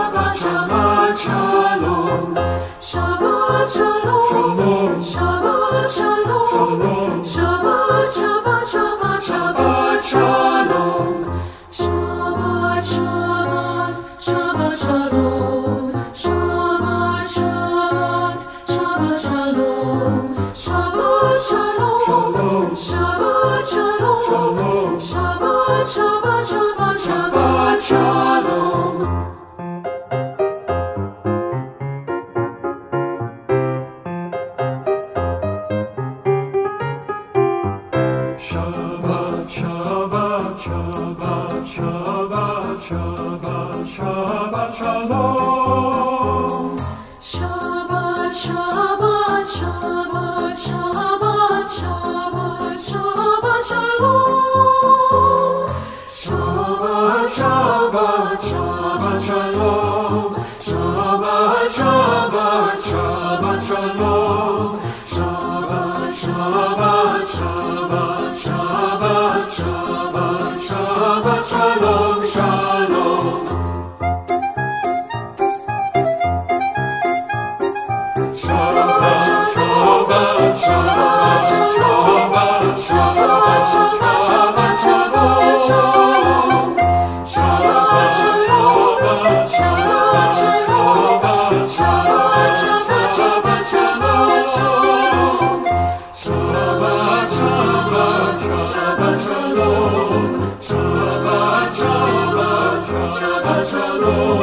Shabbat Shalom, Shabbat Shalom, Shabbat Shalom, Shabbat Shabbat Shabbat Shabbat Shalom, Shabbat Shabbat Shabbat Shalom, Shabbat Shabbat Shabbat Shalom, Shabbat Shalom, Shabbat Shalom, Shabbat Shabbat Shabbat Shabbat Shalom. Shabbat, Shabbat, Shabbat, Shabbat, Shabbat, Shabbat, Shalom. Shabbat, Shabbat, Shabbat, Shabbat, Shabbat, Shabbat, Shalom. Shabbat, Shabbat, Shabbat, Shalom. Shabbat, Shabbat, Shabbat, Shalom. Shabbat, Shabbat, Shabbat, Shabbat, Shabbat, Shabbat, Shalom, Shalom. Shabbat, Shabbat, Shabbat, Shabbat, Shabbat, Shabbat, Shabbat, Shalom. Shabbat, Shabbat, Shabbat, Shabbat, Shabbat, Shabbat, Shabbat, Shabbat, Shalom. Shabbat, Shabbat, Shabbat, Shalom. Shabbat, Shabbat, Shabbat, Shalom.